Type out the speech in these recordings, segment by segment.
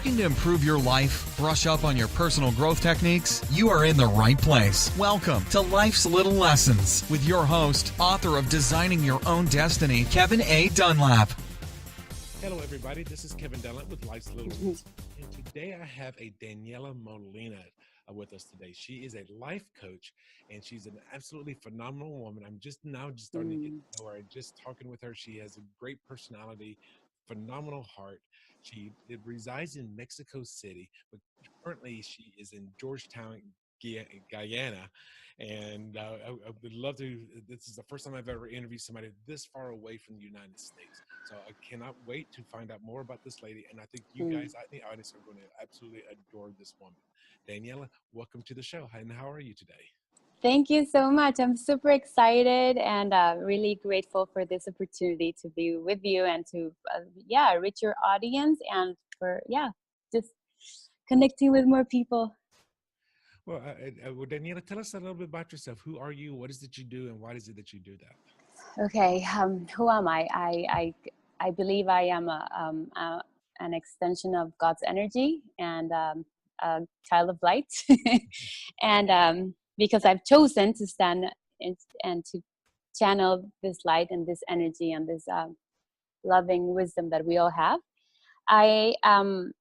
Looking to improve your life, brush up on your personal growth techniques? You are in the right place. Welcome to Life's Little Lessons with your host, author of Designing Your Own Destiny, Kevin A. Dunlap. Hello, everybody. This is Kevin Dunlap with Life's Little Lessons. And today I have a Daniella Molina with us today. She is a life coach, and she's an absolutely phenomenal woman. I'm just starting to get to know her. And just talking with her, she has a great personality, phenomenal heart. She resides in Mexico City, but currently she is in Georgetown, Guyana. And I would love to. This is the first time I've ever interviewed somebody this far away from the United States. So I cannot wait to find out more about this lady. And I think you guys, the audience, are going to absolutely adore this woman. Daniella, welcome to the show. And how are you today? Thank you so much. I'm super excited and really grateful for this opportunity to be with you and to, reach your audience and for, just connecting with more people. Well, Daniella, tell us a little bit about yourself. Who are you? What is it you do? And why is it that you do that? Okay. Who am I? I believe I am an extension of God's energy and a child of light. And because I've chosen to stand and to channel this light and this energy and this loving wisdom that we all have. I am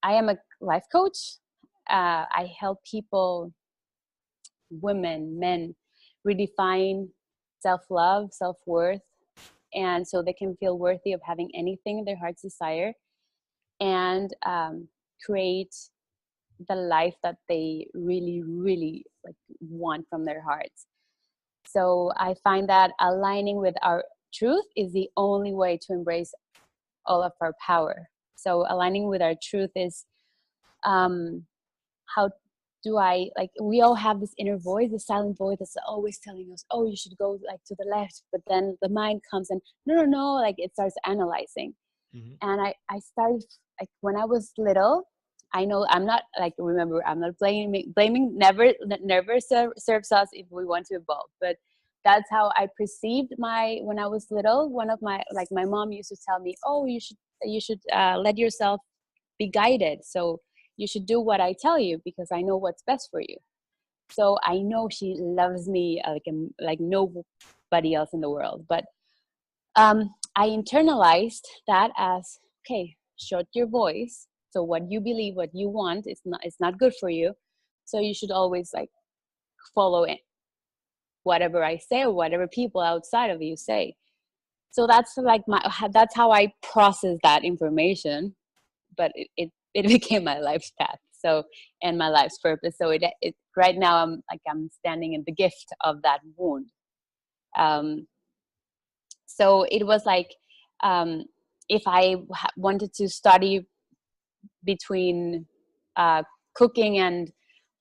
a life coach. I help people, women, men, redefine self-love, self-worth, and so they can feel worthy of having anything their hearts desire and create the life that they really, really want from their hearts. So I find that aligning with our truth is the only way to embrace all of our power. So aligning with our truth is how do I, we all have this inner voice, the silent voice that's always telling us, oh, you should go to the left, but then the mind comes and no, it starts analyzing. Mm-hmm. And I started, when I was little, I know I'm not remember, I'm not blaming never serves us if we want to evolve, but that's how I perceived when I was little. One of my, my mom used to tell me, oh, you should let yourself be guided. So you should do what I tell you because I know what's best for you. So I know she loves me like nobody else in the world. But I internalized that as, okay, shut your voice. So what you believe, what you want, it's not good for you. So you should always follow it, whatever I say or whatever people outside of you say. So that's that's how I process that information. But it became my life's path. So, and my life's purpose. So it right now I'm standing in the gift of that wound. So it was if I wanted to study between cooking and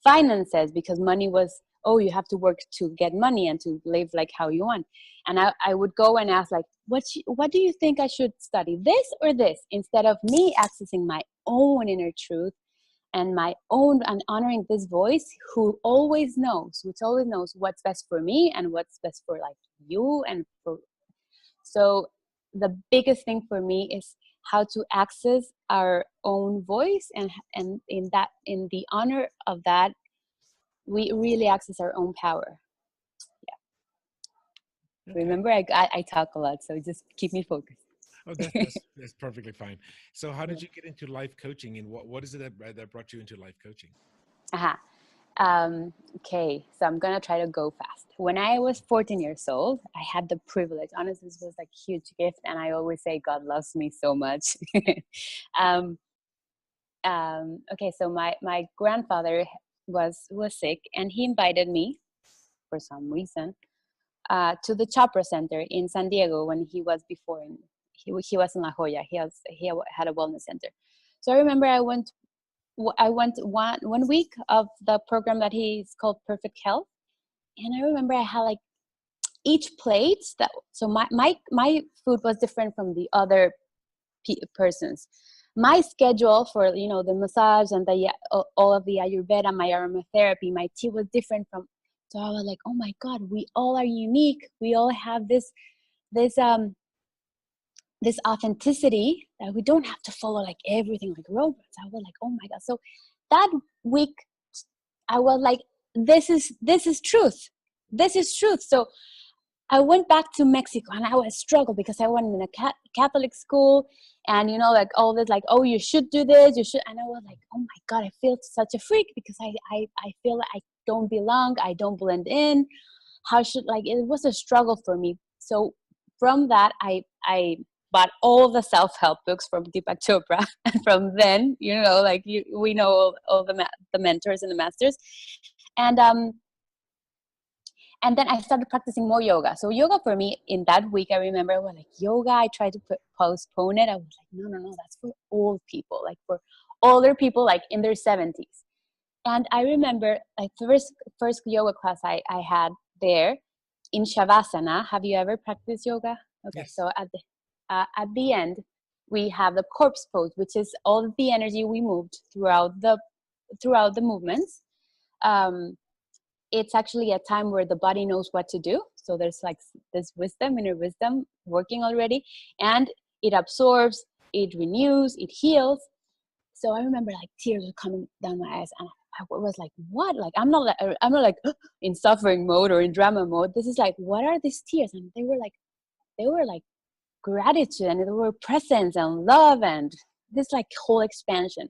finances, because money was, oh, you have to work to get money and to live how you want. And I would go and ask what do you think I should study, this or this, instead of me accessing my own inner truth and my own, and honoring this voice which always knows what's best for me and what's best for you and for. So the biggest thing for me is how to access our own voice, and in the honor of that, we really access our own power. Yeah. Okay. Remember, I talk a lot, so just keep me focused. Oh, that's perfectly fine. So how did you get into life coaching, and what is it that brought you into life coaching? Okay, so I'm gonna try to go fast. When I was 14 years old, I had the privilege. Honestly, this was a huge gift, and I always say God loves me so much. Okay, so my grandfather was sick, and he invited me for some reason to the Chopper Center in San Diego when he was before. He was in La Jolla. He had a wellness center. So I remember I went 1 week of the program that he's called Perfect Health, and I remember I had each plate so my food was different from the other person's. My schedule for the massage and all of the Ayurveda, my aromatherapy, my tea was different from. So I was like, oh my God, we all are unique. We all have this this authenticity that we don't have to follow like everything like robots. I was like, oh my God. So that week I was like, this is truth. This is truth. So I went back to Mexico, and I was struggled because I went in a Catholic school, and you know, like all this, like, oh, you should do this, you should. And I was like, oh my God, I feel such a freak because I feel like I don't belong, I don't blend in. How should, like, it was a struggle for me. So from that, I bought all the self-help books from Deepak Chopra, and from then, you know, like we know all the mentors and the masters, and then I started practicing more yoga. So yoga for me in that week, I remember, was like, yoga, I tried to postpone it. I was like, no, that's for old people, like for older people, like in their 70s. And I remember, like, first yoga class I had there in Shavasana. Have you ever practiced yoga? Okay, yes. So at the end, we have the corpse pose, which is all the energy we moved throughout the movements. It's actually a time where the body knows what to do. So there's like this wisdom, inner wisdom working already, and it absorbs, it renews, it heals. So I remember like tears were coming down my eyes, and I was like, what? Like, I'm not like in suffering mode or in drama mode. This is like, what are these tears? And they were like gratitude, and they were presence and love, and this like whole expansion.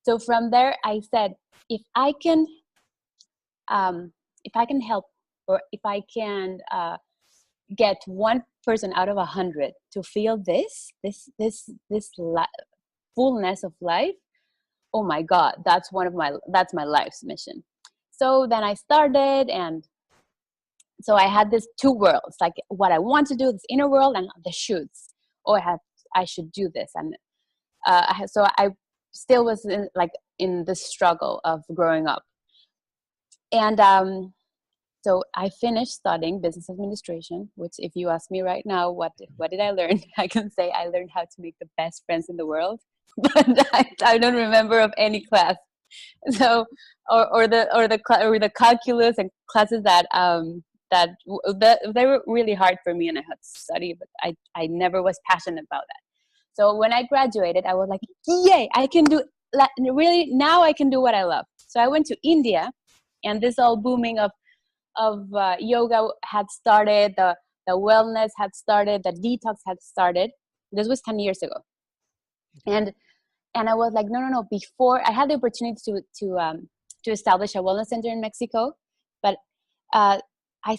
So from there, I said, if I can help, or if I can get one person out of 100 to feel this fullness of life, oh my God, that's my life's mission. So then I started, and so I had these two worlds, like what I want to do, this inner world, and the shoulds. Oh, I should do this, and so I still was in the struggle of growing up. And so I finished studying business administration, which, if you ask me right now, what did I learn? I can say I learned how to make the best friends in the world, but I don't remember of any class. So, or the calculus and classes that they were really hard for me, and I had to study, but I never was passionate about that. So when I graduated, I was like, yay, I can do, really, now I can do what I love. So I went to India. And this all booming of yoga had started, the wellness had started, the detox had started. This was 10 years ago. And I was like, no. Before, I had the opportunity to establish a wellness center in Mexico, but I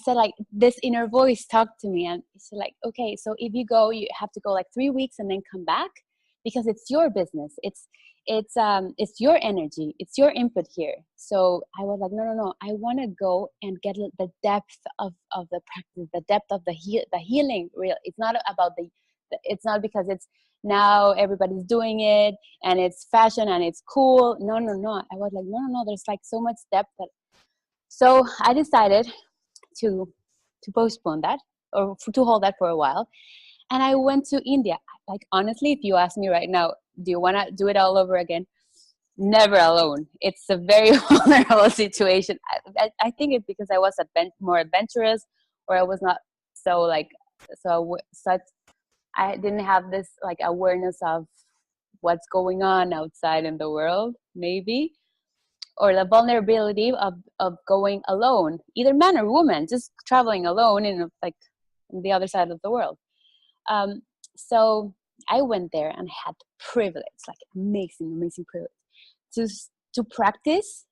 said, like, this inner voice talked to me, and it's like, okay, so if you go, you have to go like 3 weeks and then come back, because it's your business. It's your energy. It's your input here. So I was like, no. I want to go and get the depth of the practice, the depth of the healing. Real. It's not about it's not because it's now everybody's doing it and it's fashion and it's cool. No. I was like, no. There's like so much depth so I decided to postpone that, or to hold that for a while. And I went to India. Like, honestly, if you ask me right now, do you want to do it all over again? Never alone. It's a very vulnerable situation. I think it's because I was more adventurous, or I was not such. I didn't have this like awareness of what's going on outside in the world, maybe, or the vulnerability of going alone, either man or woman, just traveling alone in like on the other side of the world. So I went there and had the privilege, like amazing privilege, to practice,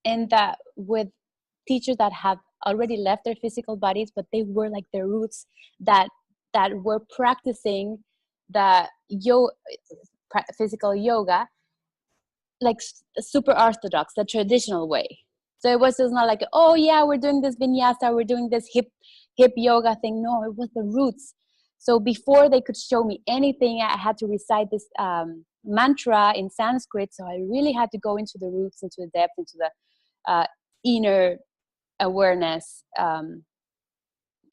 and that with teachers that have already left their physical bodies, but they were like their roots that were practicing the physical yoga, like super orthodox, the traditional way. So it was just not like, oh yeah, we're doing this vinyasa, we're doing this hip yoga thing. No, it was the roots. So before they could show me anything, I had to recite this mantra in Sanskrit. So I really had to go into the roots, into the depth, into the inner awareness. And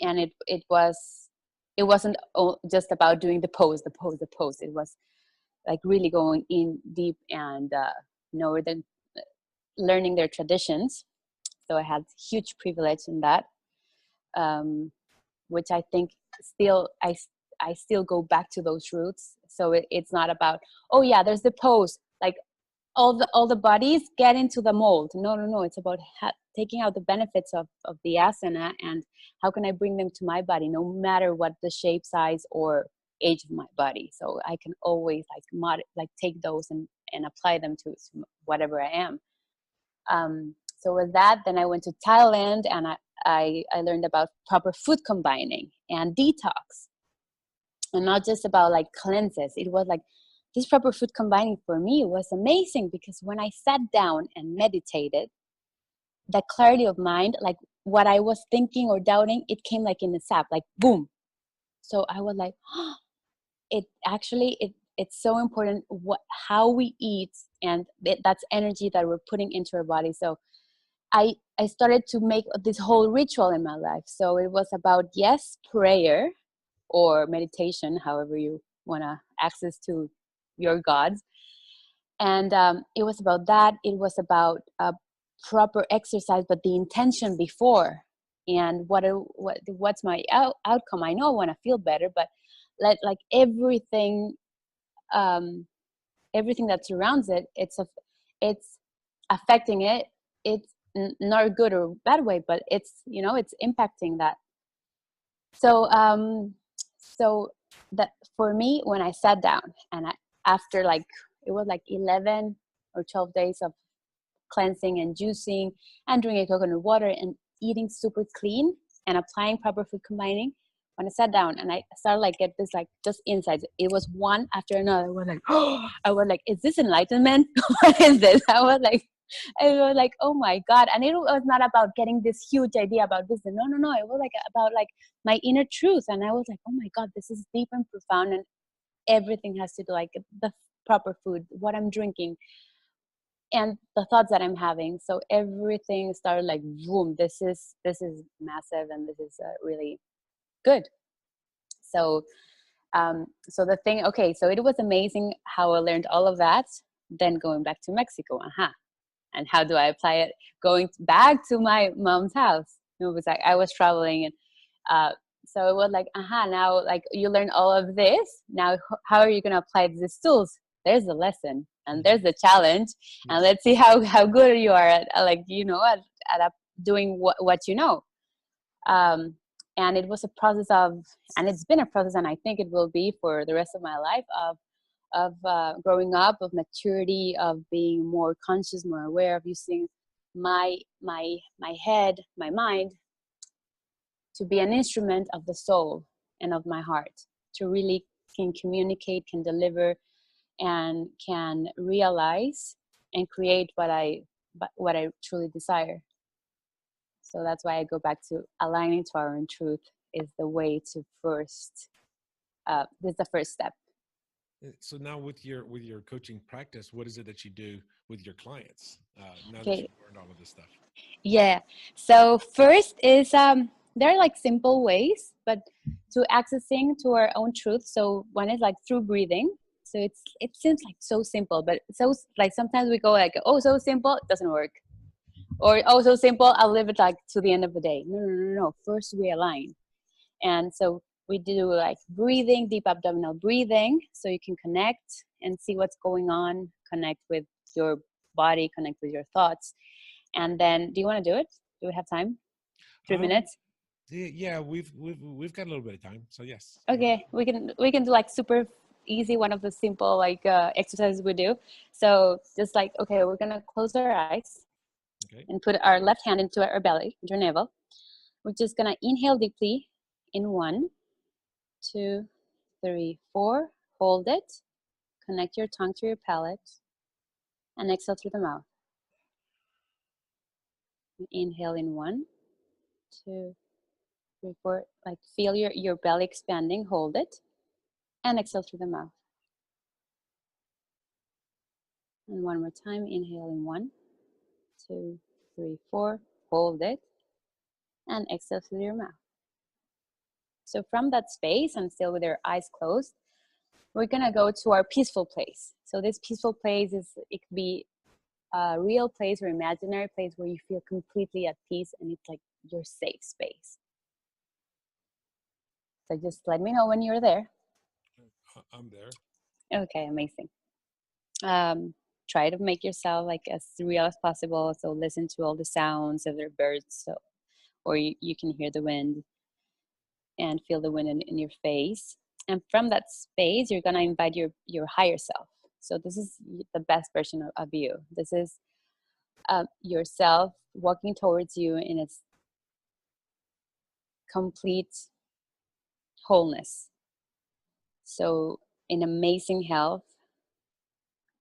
it wasn't just about doing the pose. It was like really going in deep and learning their traditions. So I had huge privilege in that, which I think still I still go back to those roots. So it's not about, oh yeah, there's the pose, like all the bodies get into the mold. No. It's about taking out the benefits of the asana, and how can I bring them to my body, no matter what the shape, size, or age of my body. So I can always like take those and apply them to whatever I am. So with that, then I went to Thailand, and I learned about proper food combining and detox, and not just about like cleanses. It was like this proper food combining for me was amazing, because when I sat down and meditated, the clarity of mind, like what I was thinking or doubting, it came like in a zap, like boom. So I was like, oh, it's so important how we eat, and that's energy that we're putting into our body. So I started to make this whole ritual in my life. So it was about, yes, prayer or meditation, however you want to access to your gods. And it was about that. It was about proper exercise, but the intention before, and what's my outcome. I know I want to feel better, but like everything that surrounds it, it's affecting it. It's not a good or bad way, but it's it's impacting that. So so that for me, when I sat down and after like it was like 11 or 12 days of cleansing and juicing and drinking coconut water and eating super clean and applying proper food combining, when I sat down and I started like get this like just insights, it was one after another. I was like, oh, I was like, is this enlightenment? What is this? I was like, oh my God. And it was not about getting this huge idea about this. No. It was like about like my inner truth. And I was like, oh my God, this is deep and profound. And everything has to do like the proper food, what I'm drinking, and the thoughts that I'm having. So everything started like, boom, this is massive, and this is really good. So so the thing, okay, so it was amazing how I learned all of that. Then going back to Mexico, and how do I apply it going back to my mom's house? It was like I was traveling, and so it was like, now like you learn all of this. Now how are you going to apply these tools? There's a lesson, and there's a challenge, and let's see how good you are at like at doing what you know. And it was a process of, and it's been a process, and I think it will be for the rest of my life, of growing up, of maturity, of being more conscious, more aware, of using my head, my mind, to be an instrument of the soul and of my heart, to really can communicate, can deliver, and can realize and create what I truly desire. So that's why I go back to aligning to our own truth is the way to first. This is the first step. So now with your coaching practice, what is it that you do with your clients now that Okay. you've learned all of this stuff? Yeah. So first is there are like simple ways, but to accessing to our own truth. So one is like through breathing. So it seems like so simple, but so like sometimes we go like, oh, so simple, it doesn't work. Or, oh, so simple, I'll live it like to the end of the day. No. First we align. And so we do like breathing, deep abdominal breathing, so you can connect and see what's going on, connect with your body, connect with your thoughts. And then, do you want to do it? Do we have time? 3 minutes? Yeah, we've got a little bit of time, so yes. Okay, we can do like super easy, one of the simple like exercises we do. So just like, okay, we're gonna close our eyes. Okay. And put our left hand into our belly, into our navel. We're just gonna inhale deeply in 1, 2, 3, 4. Hold it. Connect your tongue to your palate, and exhale through the mouth. Inhale in 1, 2, 3, 4. Like feel your belly expanding. Hold it, and exhale through the mouth. And one more time. Inhale in 1, 2, 3, 4. Hold it, and exhale through your mouth. So from that space, and still with your eyes closed, we're gonna go to our peaceful place. So this peaceful place it could be a real place or imaginary place where you feel completely at peace, and it's like your safe space. So just let me know when you're there. I'm there. Okay, amazing. Try to make yourself like as real as possible. So listen to all the sounds of the birds, so or you can hear the wind and feel the wind in your face. And from that space, you're gonna invite your higher self. So this is the best version of you. This is yourself walking towards you in its complete wholeness. So in amazing health,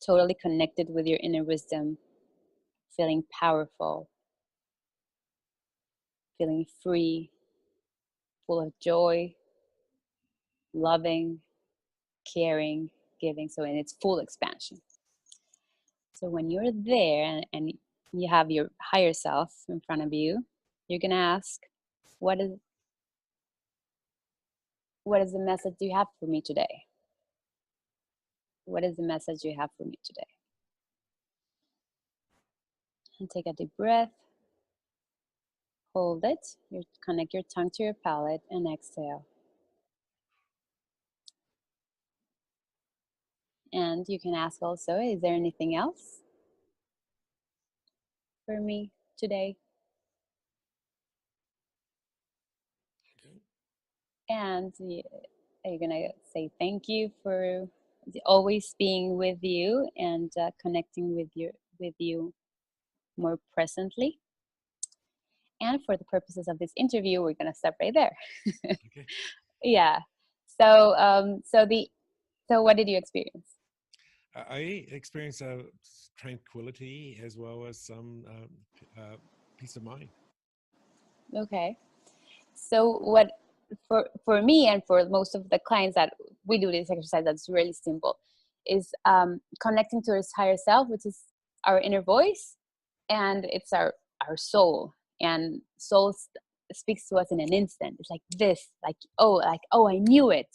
totally connected with your inner wisdom, feeling powerful, feeling free, full of joy, loving, caring, giving. So in its full expansion. So when you're there and you have your higher self in front of you, you're gonna ask, what is the message you have for me today? What is the message you have for me today? And take a deep breath. Hold it. You connect your tongue to your palate and exhale. And you can ask also, is there anything else for me today? Okay. And you're gonna say thank you for always being with you and connecting with you more presently. And for the purposes of this interview, we're gonna stop right there. Okay. Yeah. So so what did you experience? I experienced tranquility as well as some peace of mind. Okay. So what for me and for most of the clients that we do this exercise that's really simple is connecting to this higher self, which is our inner voice, and it's our soul. And soul speaks to us in an instant. It's like this, like oh, I knew it,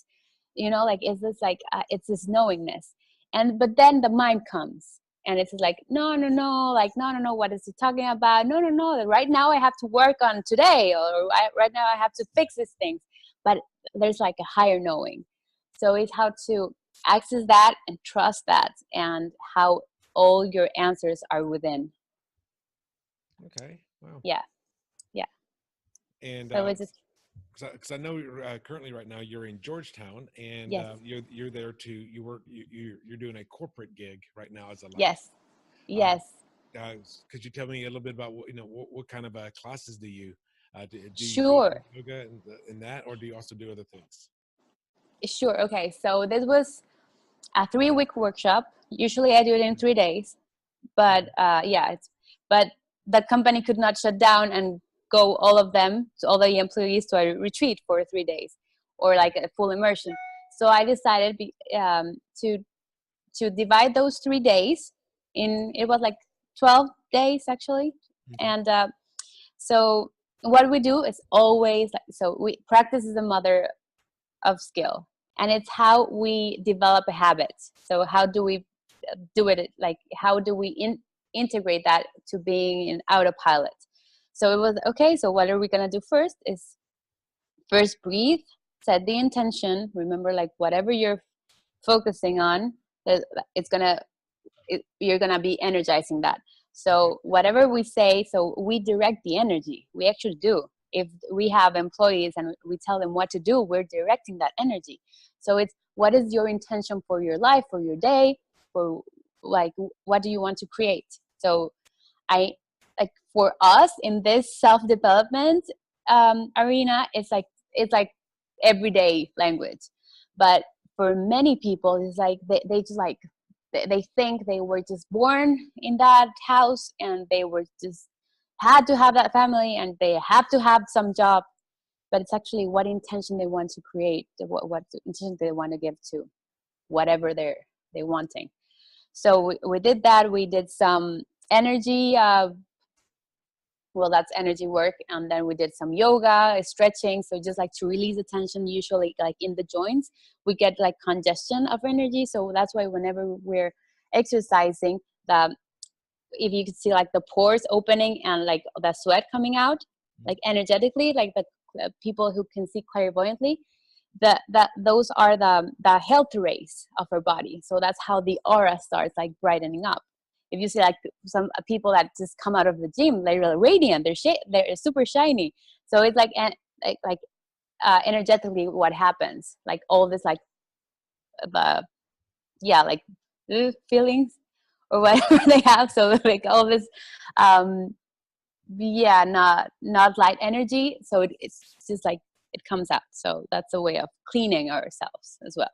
like it's this like it's this knowingness. And but then the mind comes and it's like no, like no, what is he talking about? No, right now I have to work on today, or right now I have to fix these things. But there's like a higher knowing. So it's how to access that and trust that, and how all your answers are within. Okay. Wow. Yeah. And So it's just because I know currently right now you're in Georgetown, and yes, you're there to you're doing a corporate gig right now as a life. yes. Could you tell me a little bit about what kind of classes do you do you do Sure. yoga and that, or do you also do other things? Sure. Okay. So this was a 3-week workshop. Usually I do it in 3 days, but but the company could not shut down and go all of them, so all the employees, to a retreat for 3 days or like a full immersion. So I decided to divide those 3 days in, it was like 12 days actually. Okay. And so what we do is always so we practice is the mother of skill, and it's how we develop a habit. So how do we do it, like how do we integrate that to being in autopilot? So it was okay, so what are we going to do first is first breathe, set the intention, remember like whatever you're focusing on, it's gonna you're gonna be energizing that. So whatever we say, so we direct the energy. We actually do. If we have employees and we tell them what to do, we're directing that energy. So it's what is your intention for your life, for your day, for like what do you want to create? So I like for us in this self-development arena, it's like everyday language. But for many people, it's like they just like they think they were just born in that house and they were just had to have that family and they have to have some job. But it's actually what intention they want to create, what intention they want to give to whatever they're wanting. So we did that. We did some energy well, that's energy work. And then we did some yoga, stretching. So just like to release the tension, usually like in the joints, we get like congestion of energy. So that's why whenever we're exercising, if you could see like the pores opening and like the sweat coming out, like energetically, like the people who can see clairvoyantly, those are the health rays of our body. So that's how the aura starts like brightening up. If you see like some people that just come out of the gym, they're radiant, they're super shiny. So it's like energetically what happens, like all this like the like feelings or whatever they have. So like all this not light energy. So it's just like it comes out. So that's a way of cleaning ourselves as well.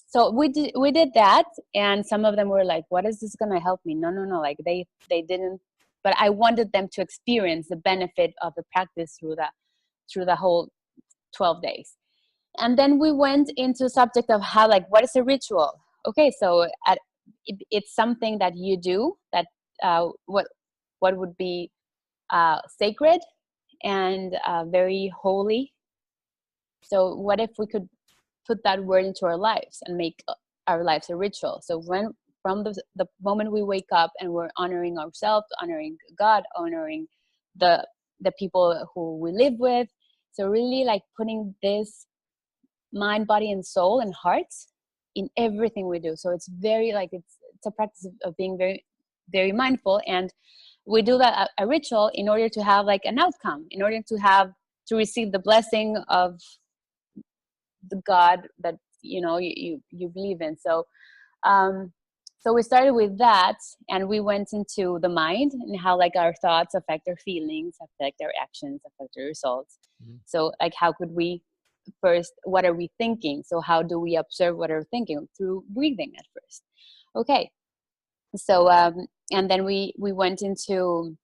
So we did that, and some of them were like, what is this gonna help me? No, like they didn't, but I wanted them to experience the benefit of the practice through the whole 12 days. And then we went into subject of how, like, what is a ritual? Okay, so it's something that you do that what would be sacred and very holy. So what if we could put that word into our lives and make our lives a ritual? So from the moment we wake up and we're honoring ourselves, honoring God, honoring the people who we live with. So really like putting this mind, body, and soul and heart in everything we do. So it's very like it's a practice of being very, very mindful. And we do that a ritual in order to have like an outcome, in order to receive the blessing of the God that you believe in. So so we started with that, and we went into the mind and how like our thoughts affect our feelings, affect our actions, affect our results. Mm-hmm. So like how could we first, what are we thinking? So how do we observe what we're thinking? Through breathing at first. Okay. So and then we went into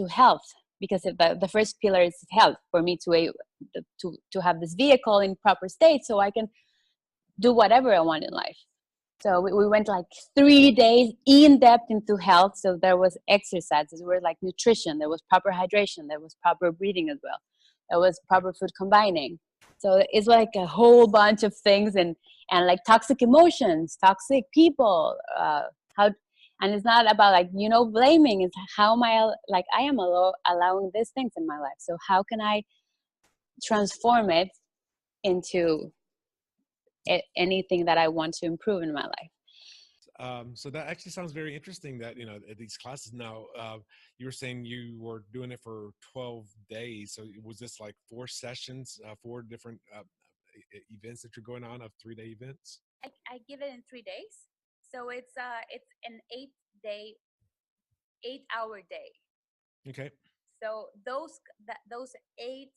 health, because the first pillar is health, for me to have this vehicle in proper state so I can do whatever I want in life. So we went like 3 days in depth into health. So there was exercises, there was like nutrition, there was proper hydration, there was proper breathing as well, there was proper food combining. So it's like a whole bunch of things, and like toxic emotions, toxic people, and it's not about like blaming. It's how am I like I am allowing these things in my life. So how can I transform it into anything that I want to improve in my life? So that actually sounds very interesting that, at these classes now, you were saying you were doing it for 12 days. So was this like 4 sessions, 4 different events that you're going on, of 3-day events? I give it in 3 days. So it's an 8-hour day. Okay. So those 8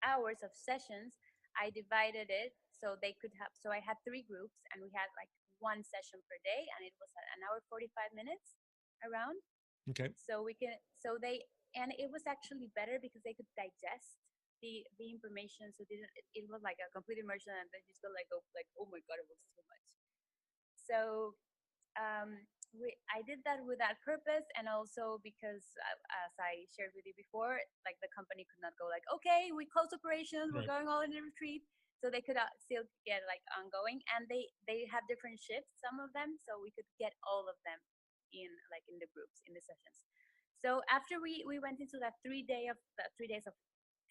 hours of sessions, I divided it so they could have. So I had 3 groups, and we had like 1 session per day, and it was an hour 45 minutes around. Okay. So and it was actually better because they could digest the information. So it was like a complete immersion, and they just felt like, oh my god, it was too much. So I did that with that purpose, and also because, as I shared with you before, like the company could not go like, okay, we close operations, we're going all in a retreat. So they could still get like ongoing, and they have different shifts, some of them, so we could get all of them in the groups, in the sessions. So after we went into that 3 days of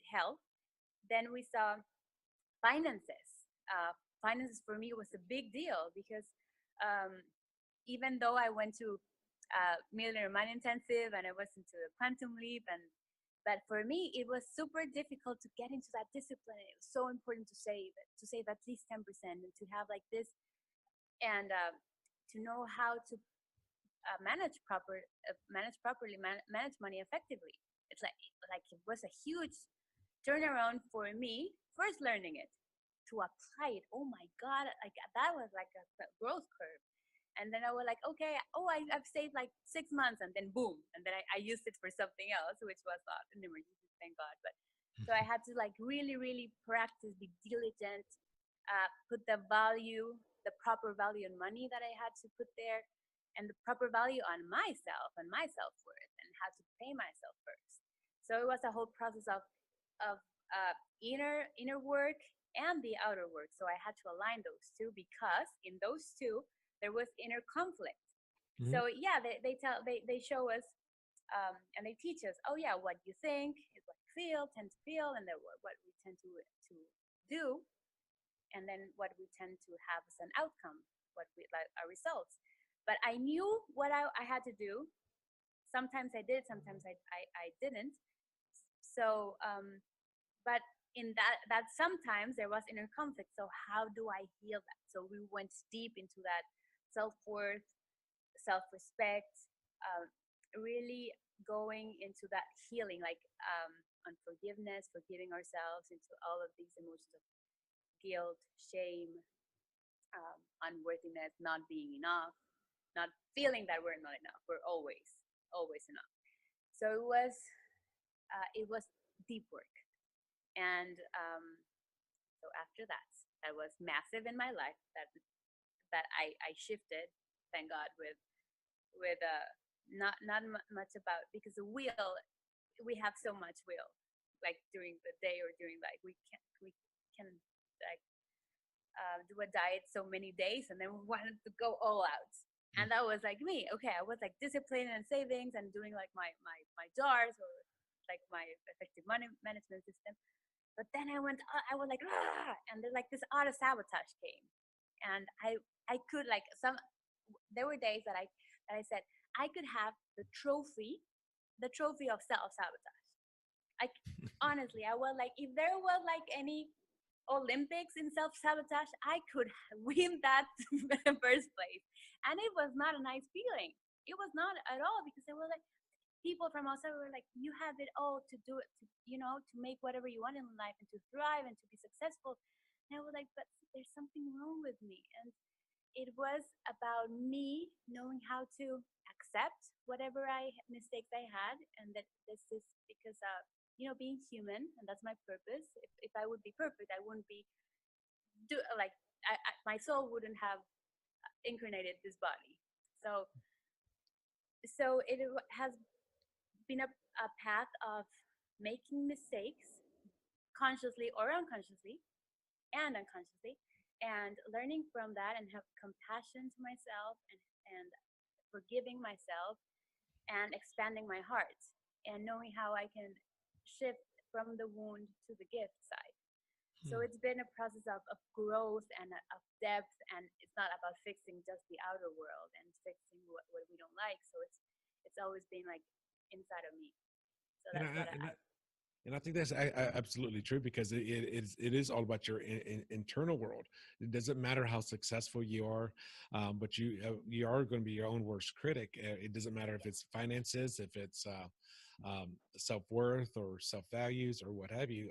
health, then we saw finances. Finances for me was a big deal because even though I went to Millionaire Mind Intensive and I was into the Quantum Leap, but for me it was super difficult to get into that discipline. It was so important to save at least 10%, and to have like this, and to know how to manage money effectively. It's like it was a huge turnaround for me first learning it, to apply it. Oh my god, like that was like a growth curve. And then I was like, okay, I've saved like 6 months, and then boom, and then I used it for something else, which was not an emergency, thank God. But so I had to like really, really practice, be diligent, put the proper value on money that I had to put there, and the proper value on myself and my self-worth, and how to pay myself first. So it was a whole process of inner work and the outer work. So I had to align those two, because in those two there was inner conflict. Mm-hmm. So yeah, they show us and they teach us, oh yeah, what you think is what you tend to feel, and then what we tend to do, and then what we tend to have as an outcome, what we like our results. But I knew what I had to do. Sometimes I did, sometimes I didn't. So, but in that sometimes there was inner conflict. So how do I heal that? So we went deep into that self-worth, self-respect, really going into that healing, like on forgiveness, forgiving ourselves, into all of these emotions of guilt, shame, unworthiness, not being enough, not feeling that we're not enough. We're always enough. So it was deep work. And so after that was massive in my life, that I shifted, thank God, with not much about, because the will, we have so much will, like during the day or during, like, we can like do a diet so many days, and then we wanted to go all out. And that was like me. Okay, I was like disciplined and savings and doing like my jars, or like my effective money management system. But then I was like, ah! And then like this auto sabotage came, and I could, like, there were days that I said I could have the trophy of self sabotage. Like, honestly, I was like, if there was like any Olympics in self sabotage, I could win that in the first place. And it was not a nice feeling. It was not at all, because they were like, people from outside were like, you have it all to do it, to make whatever you want in life and to thrive and to be successful. And I was like, but there's something wrong with me. And it was about me knowing how to accept whatever mistakes I had, and that this is because of being human, and that's my purpose. If I would be perfect, I wouldn't be my soul wouldn't have incarnated this body. So it has been a path of making mistakes, consciously or unconsciously, and learning from that, and have compassion to myself, and forgiving myself, and expanding my heart, and knowing how I can shift from the wound to the gift side. So it's been a process of growth and of depth, and it's not about fixing just the outer world and fixing what we don't like. So it's always been like inside of me. So that's and I think that's absolutely true, because it is all about your internal world. It doesn't matter how successful you are, but you are going to be your own worst critic. It doesn't matter if it's finances, if it's self-worth or self-values or what have you.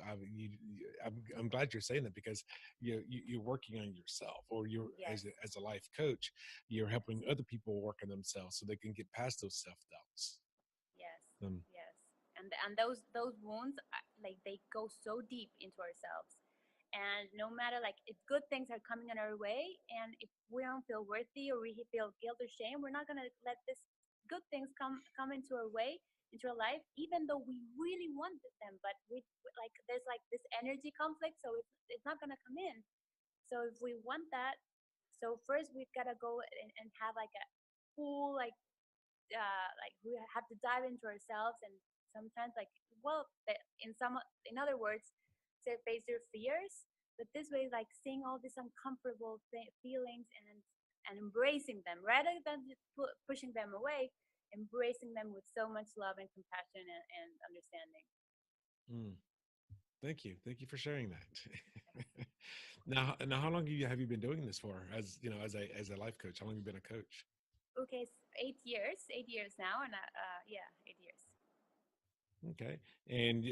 I'm glad you're saying that, because you're working on yourself, or you're yes. as a life coach, you're helping other people work on themselves so they can get past those self-doubts. Yes. Yes. And those wounds, like, they go so deep into ourselves. And no matter, like, if good things are coming in our way, and if we don't feel worthy, or we feel guilt or shame, we're not going to let this good things come into our way, into our life, even though we really wanted them. But there's like this energy conflict, so it's not going to come in. So if we want that, so first we've got to go and have like a full, like we have to dive into ourselves, and sometimes, like, in other words, say, face your fears. But this way, like, seeing all these uncomfortable feelings, and embracing them, rather than just pushing them away, embracing them with so much love and compassion, and understanding. Thank you for sharing that. Now, how long have you been doing this for? As as a life coach, how long have you been a coach? Okay, 8 years now, and 8 years. Okay, and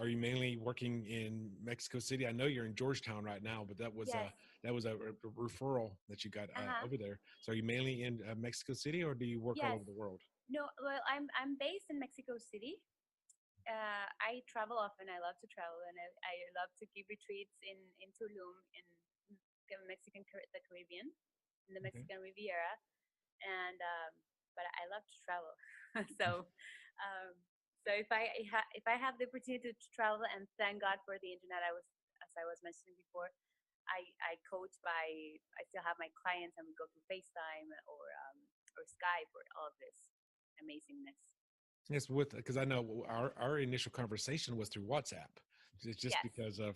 are you mainly working in Mexico City? I know you're in Georgetown right now, but that was Yes. a referral that you got over there. So are you mainly in Mexico City, or do you work all Yes. over the world? No, well, I'm based in Mexico City. I travel often. I love to travel, and I love to give retreats in Tulum, in the Caribbean, in the Mexican Riviera, and but I love to travel. so um, so if I have the opportunity to travel, and thank God for the internet, as I was mentioning before, I coach I still have my clients, and we go through FaceTime or Skype, or all of this amazingness. Yes, because I know our initial conversation was through WhatsApp. It's just Yes.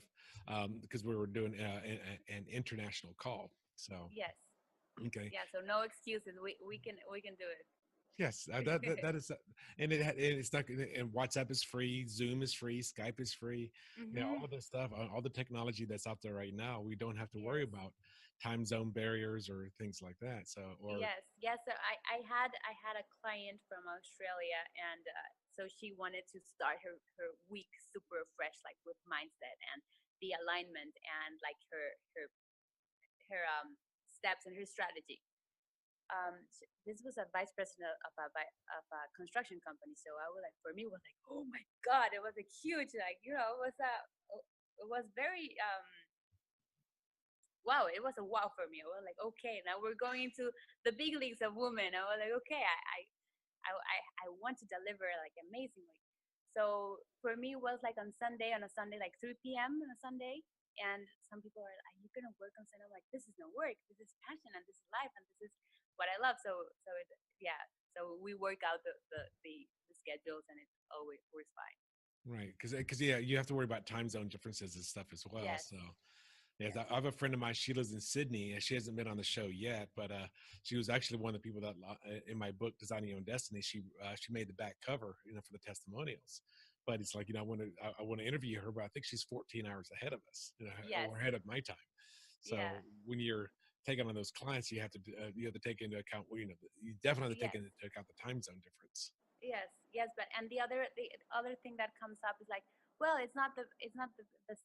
because we were doing an international call. So, Yes. okay. Yeah. So no excuses. We can do it. Yes, that is, and it's not, and WhatsApp is free, Zoom is free, Skype is free. All of this stuff, all the technology that's out there right now, we don't have to worry Yes. about time zone barriers or things like that. So, or Yes, yes. So I had a client from Australia, and so she wanted to start her week super fresh, like with mindset and the alignment and like her steps and her strategy. This was a vice president of a construction company, so I was like, for me, it was like, oh my god, it was a huge, like, it was very wow, it was a wow for me. I was like, okay, now we're going into the big leagues of women. I was like, okay, I want to deliver like amazingly. So for me, it was like on a Sunday, like 3 p.m. on a Sunday. And some people are like, you're going to work on Sunday. I'm like, this is no work. This is passion and this is life and this is what I love. Yeah. So we work out the schedules and it always works fine. right, because yeah, you have to worry about time zone differences and stuff as well. Yes. So, yes, Yes. I have a friend of mine. She lives in Sydney, and she hasn't been on the show yet. But she was actually one of the people that in my book, Designing Your Own Destiny. She made the back cover, for the testimonials. But it's like, I want to interview her, but I think she's 14 hours ahead of us, Yes. or ahead of my time. So Yeah. when you're taking on those clients, you have to take into account, you definitely have to take Yes. into account the time zone difference. Yes, yes, but and the other thing that comes up is like, well, it's not the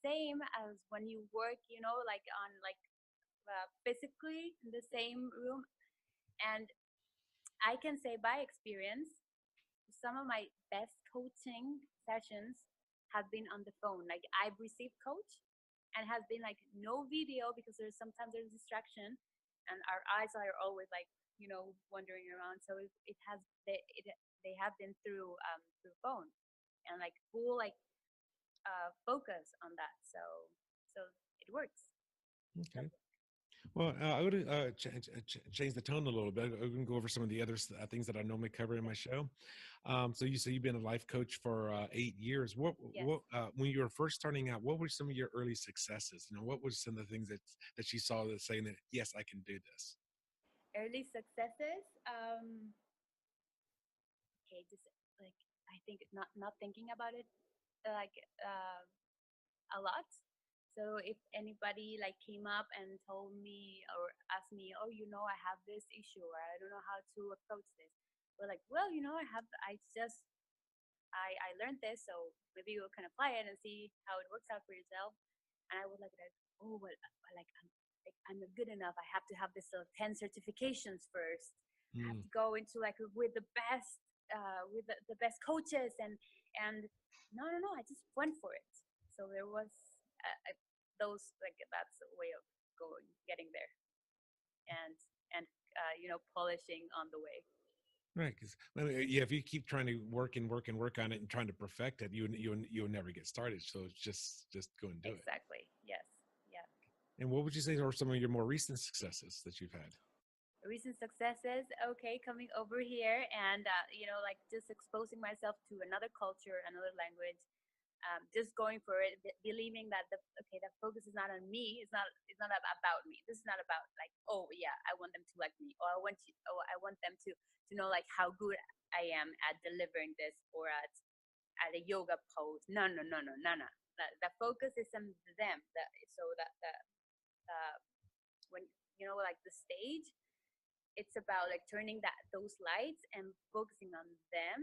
same as when you work, like on like physically in the same room. And I can say by experience, some of my best coaching sessions have been on the phone. Like I've received coach and has been like no video because there's distraction, and our eyes are always like wandering around. So they have been through phone and like full like focus on that. So it works. Okay. Well, I would change the tone a little bit. I'm going to go over some of the other things that I normally cover in my show. So you say you've been a life coach for 8 years. Yes. When you were first starting out, what were some of your early successes? What was some of the things that you saw that saying that, yes, I can do this? Early successes. Okay, just like I think not thinking about it like a lot. So if anybody like came up and told me or asked me, oh, I have this issue or I don't know how to approach this, we're like, well, I learned this, so maybe you can apply it and see how it works out for yourself. And I was like, oh, well, I'm not good enough. I have to have this 10 certifications first. I have to go into like with the best, with the best coaches and no. I just went for it. So there was those like that's a way of getting there, and polishing on the way. Right, because yeah, if you keep trying to work and work and work on it and trying to perfect it, you will never get started. So it's just go and do it. Exactly. Yes. Yeah. And what would you say are some of your more recent successes that you've had? Recent successes, okay, coming over here and like just exposing myself to another culture, another language, just going for it, believing that the focus is not on me. It's not about me. This is not about like, oh yeah, I want them to like me, or I want them to know like how good I am at delivering this or at a yoga pose. No. The focus is on them. So that the when like the stage, it's about like turning those lights and focusing on them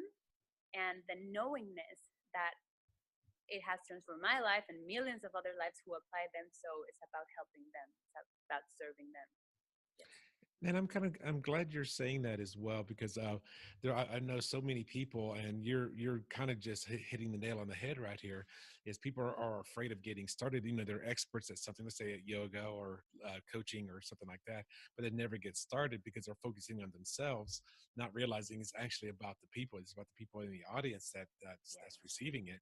and the knowingness that it has transformed my life and millions of other lives who apply them. So it's about helping them. It's about serving them. Yes. And I'm glad you're saying that as well, because I know so many people, and you're kind of just hitting the nail on the head right here. Is people are afraid of getting started. They're experts at something, let's say at yoga or coaching or something like that, but they never get started because they're focusing on themselves, not realizing it's actually about the people. It's about the people in the audience that's receiving it.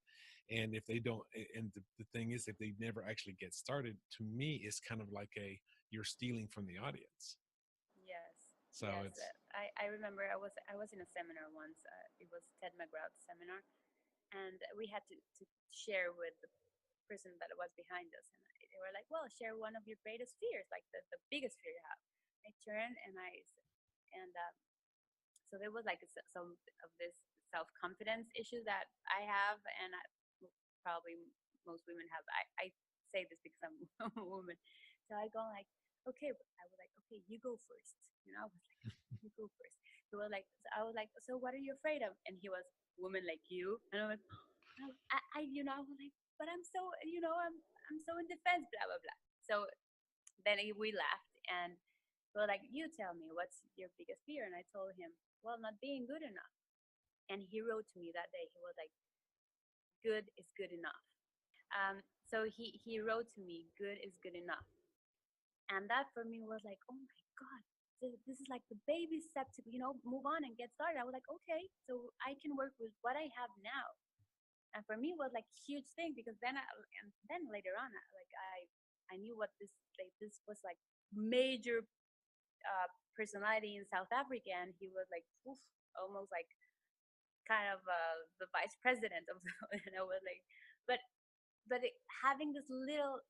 And if they don't, and the thing is, if they never actually get started, to me, it's kind of like you're stealing from the audience. Yes. So Yes. it's I remember I was in a seminar once. It was Ted McGraw's seminar, and we had to share with person that was behind us, and they were like, well, share one of your greatest fears, like the biggest fear you have. I turned and so there was like some of this self-confidence issue that I have, and probably most women have. I say this because I'm a woman. So I go like, okay, I was like, okay, you go first. I was like, you go first. I was like, so what are you afraid of? And he was, woman like you. And I was, I was like, but I'm so, I'm so in defense, blah, blah, blah. So then we laughed and we were like, you tell me, what's your biggest fear? And I told him, well, not being good enough. And he wrote to me that day, he was like, good is good enough. So he wrote to me, good is good enough. And that for me was like, oh my God, this is like the baby step to, move on and get started. I was like, okay, so I can work with what I have now. And for me it was like a huge thing, because then later on, I knew what this was like major personality in South Africa, and he was like almost like kind of the vice president of was like, but having this little,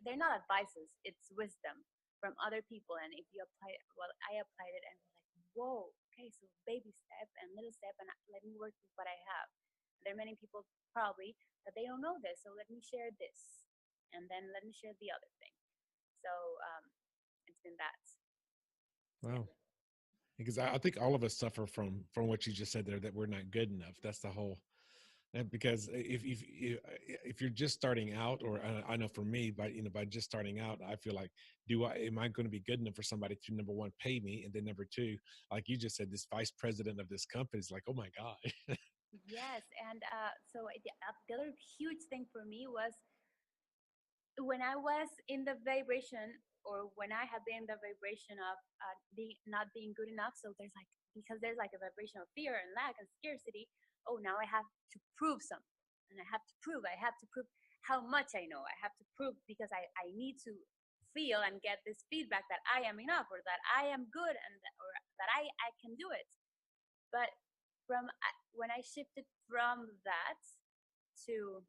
they're not advices, it's wisdom from other people. And if you apply it, well, I applied it and was like, whoa, okay, so baby step and little step, and let me work with what I have. There are many people probably that they don't know this, so let me share this, and then let me share the other thing. So it's been that. Wow. Because I think all of us suffer from what you just said there, that we're not good enough. That's the whole. Because if you're just starting out, or I know for me, by just starting out, I feel like, am I going to be good enough for somebody to, number one, pay me, and then number two, like you just said, this vice president of this company is like, oh my God. Yes, and so the other huge thing for me was when I was in the vibration, or when I have been in the vibration of not being good enough. So because there's like a vibration of fear and lack and scarcity. Oh, now I have to prove something, and I have to prove how much I know. I have to prove, because I need to feel and get this feedback that I am enough, or that I am good, or that I can do it. But when I shifted from that to,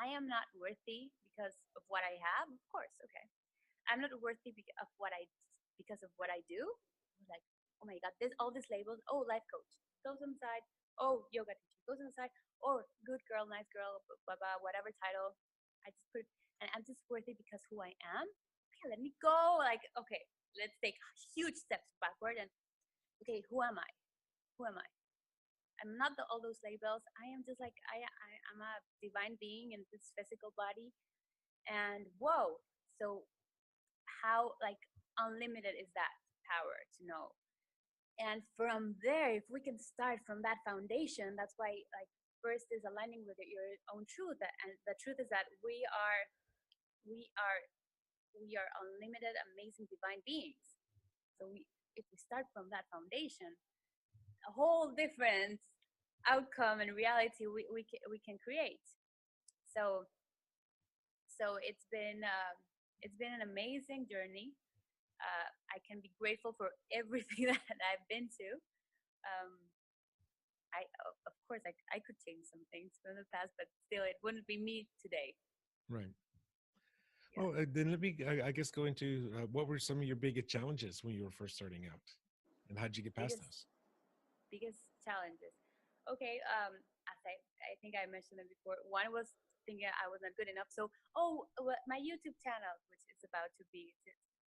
I am not worthy because of what I have, of course, okay. I'm not worthy because of what I do. Like, oh my God, there's all these labels. Oh, life coach goes inside. Oh, yoga teacher goes inside. Or good girl, nice girl, blah, blah, whatever title. I just put, and I'm just worthy because who I am. Okay, let me go. Like, okay, let's take huge steps backward. And okay, who am I? Who am I? I'm not all those labels. I am just like, I'm a divine being in this physical body. And whoa, so how like unlimited is that power to know? And from there, if we can start from that foundation, that's why like first is aligning with your own truth. And the truth is that we are unlimited, amazing divine beings. So if we start from that foundation, a whole different outcome and reality we can create. So it's been an amazing journey. I can be grateful for everything that I've been to. Of course, I could change some things from the past, but still, it wouldn't be me today. Right. Yeah. Well, then let me, I guess, go into what were some of your biggest challenges when you were first starting out, and how did you get past those? Biggest challenges. Okay, as I think I mentioned it before. One was thinking I was not good enough. So, my YouTube channel, which is about to be,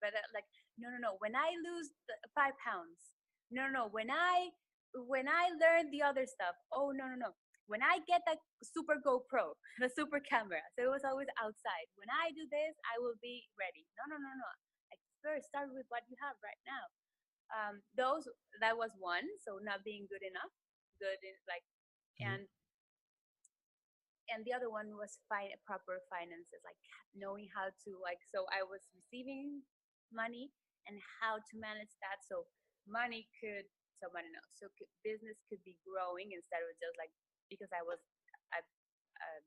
but like, no. When I lose 5 pounds, no. When I learn the other stuff, oh no. When I get that super GoPro, the super camera, so it was always outside. When I do this, I will be ready. No. Like, first start with what you have right now. That was one. So not being good enough, and the other one was proper finances, like knowing how to so I was receiving money and how to manage that, so business could be growing instead of just like, because I've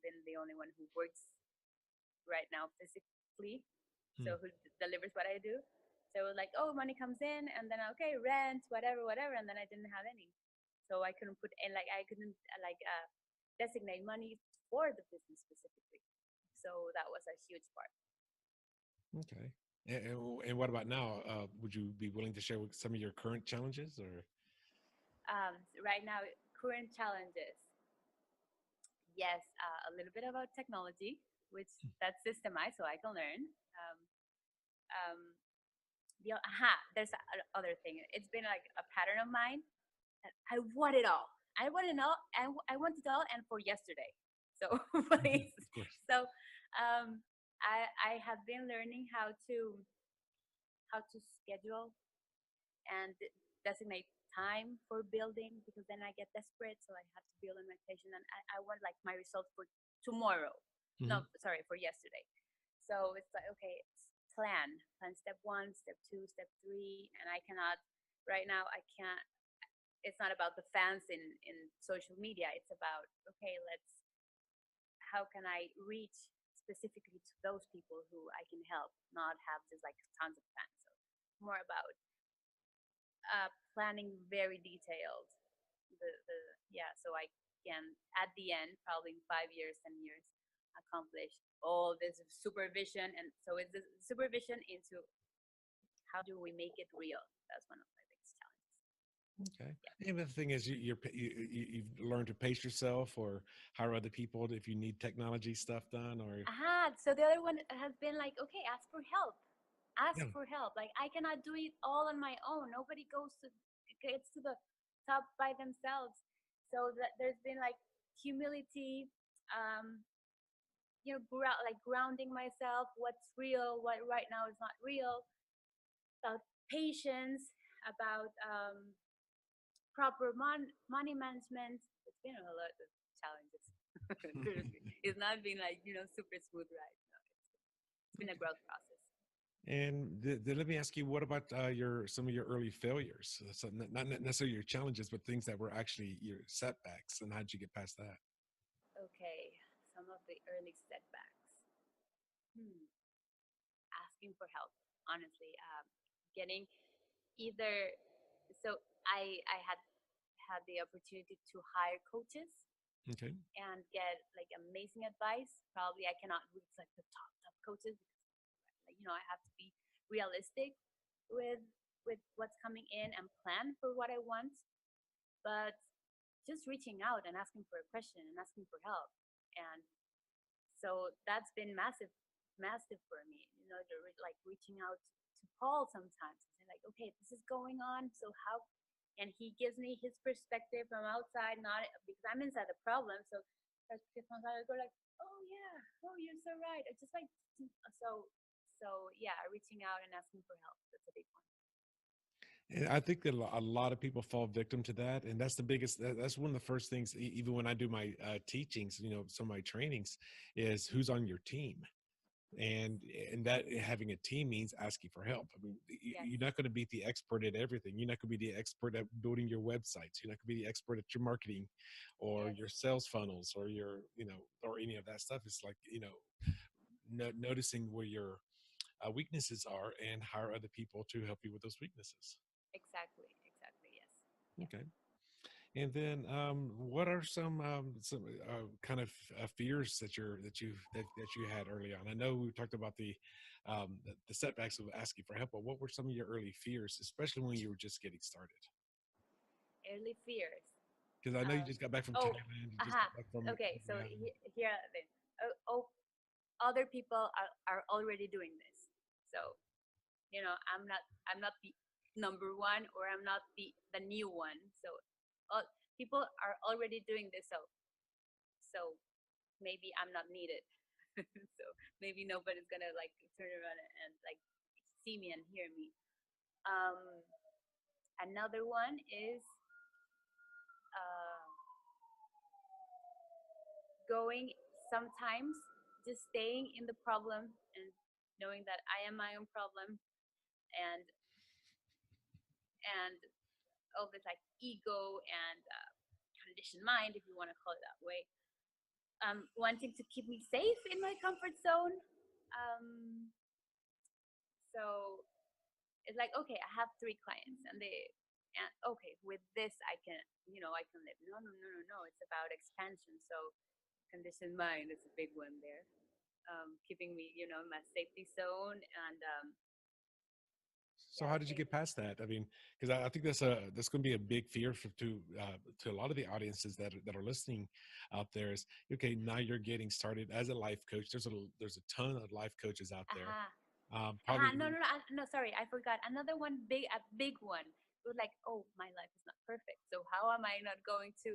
been the only one who works right now physically, so who delivers what I do. So it was like, oh, money comes in, and then okay, rent, whatever, and then I didn't have any, so I couldn't put in, like I couldn't designate money for the business specifically. So that was a huge part. Okay. And what about now? Would you be willing to share with some of your current challenges, or? Right now, current challenges. Yes, a little bit about technology, which that's systemized, so I can learn. Um, there's other thing. It's been like a pattern of mine. I want it all. I want it all, and I want it all, and for yesterday. So please. Of course. So I have been learning how to schedule and designate time for building, because then I get desperate, so I have to build on my patient, and I want like my results for tomorrow. Mm-hmm. No, sorry, for yesterday. So it's like, okay, plan step 1, step 2, step 3, and I cannot right now. I can't. It's not about the fans in social media. It's about, okay, how can I reach specifically to those people who I can help, not have just like tons of fans. So more about planning, very detailed. So I can at the end, probably in 5 years, 10 years, accomplish all this supervision. And so it's the supervision into how do we make it real. That's one of my biggest challenges. Okay. Yeah. And the thing is, you've learned to pace yourself, or hire other people if you need technology stuff done, or. So the other one has been like, okay, ask for help. Yeah. For help. Like, I cannot do it all on my own. Nobody gets to the top by themselves. So there's been like humility, grounding myself. What's real? What right now is not real. About patience. About proper money management. It's been a lot of challenges. It's not been like super smooth ride. No, it's been a growth process. And let me ask you, what about some of your early failures? So not necessarily your challenges, but things that were actually your setbacks, and how'd you get past that? Okay, some of the early setbacks. Asking for help, honestly. Getting either. So I had the opportunity to hire coaches. Okay. And get like amazing advice. Probably I cannot reach like the top coaches, because I have to be realistic with what's coming in and plan for what I want. But just reaching out and asking for a question and asking for help, and so that's been massive for me. Like reaching out to Paul sometimes and say like, okay, this is going on, so how. And he gives me his perspective from outside, not because I'm inside the problem. So perspective from outside, I go like, oh yeah, oh you're so right. It's just like so yeah, reaching out and asking for help. That's a big one. And I think that a lot of people fall victim to that, and that's the biggest. That's one of the first things. Even when I do my teachings, some of my trainings, is who's on your team. And that having a team means asking for help. I mean, you're not going to be the expert at everything. You're not going to be the expert at building your websites. You're not going to be the expert at your marketing or your sales funnels or or any of that stuff. It's like, noticing where your weaknesses are and hire other people to help you with those weaknesses. Exactly. Yes. Okay. And then, what are some kind of fears that you had early on? I know we talked about the setbacks of asking for help, but what were some of your early fears, especially when you were just getting started? Early fears. Because I know you just got back from Thailand. You just got back from, okay, so here other people are already doing this. So I'm not the number one, or I'm not the new one. So people are already doing this, so maybe I'm not needed. So maybe nobody's gonna like turn around and like see me and hear me. Another one is going sometimes just staying in the problem and knowing that I am my own problem, and all this like ego and conditioned mind, if you want to call it that way, wanting to keep me safe in my comfort zone. So it's like, okay, I have 3 clients and and okay, with this I can, I can live. No, no, no, no, no. It's about expansion. So conditioned mind is a big one there, keeping me, in my safety zone. And So how did you get past that? I mean, because I think that's going to be a big fear to a lot of the audiences that are listening out there. Is okay, now you're getting started as a life coach. There's a ton of life coaches out there. Probably. No, no, no, no. Sorry, I forgot another one. A big one. It was like, oh, my life is not perfect. So how am I going to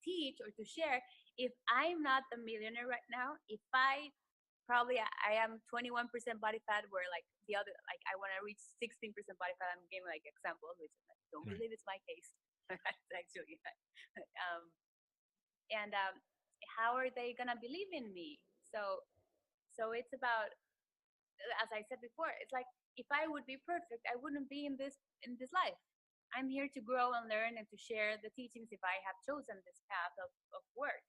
teach or to share if I'm not the millionaire right now? If I am 21% body fat, where like the other, like I want to reach 16% body fat. I'm giving like examples, which I don't believe it's my case. Actually, and how are they gonna believe in me? So it's about, as I said before, it's like if I would be perfect, I wouldn't be in this life. I'm here to grow and learn and to share the teachings if I have chosen this path of work.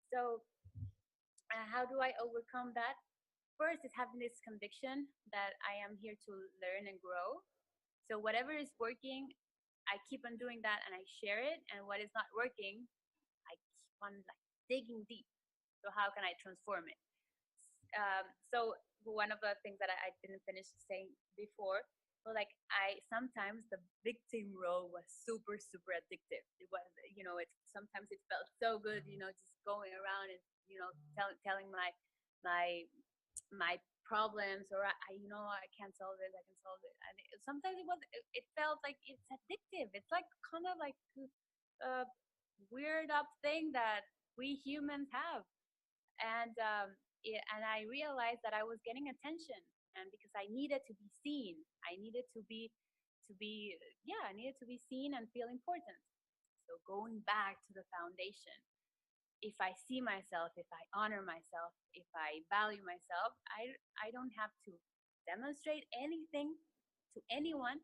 So how do I overcome that? First is having this conviction that I am here to learn and grow. So whatever is working, I keep on doing that and I share it. And what is not working, I keep on like digging deep. So how can I transform it? So one of the things that I didn't finish saying before, well, like sometimes the victim role was super, super addictive. It was, sometimes it felt so good, just going around and, telling my my problems, or I can't solve it, I can solve it. And sometimes it felt like it's addictive. It's like kind of like a weird up thing that we humans have. And and I realized that I was getting attention, and because I needed to be seen, I needed to be yeah, I needed to be seen and feel important. So going back to the foundation, if I see myself, if I honor myself, if I value myself, I don't have to demonstrate anything to anyone,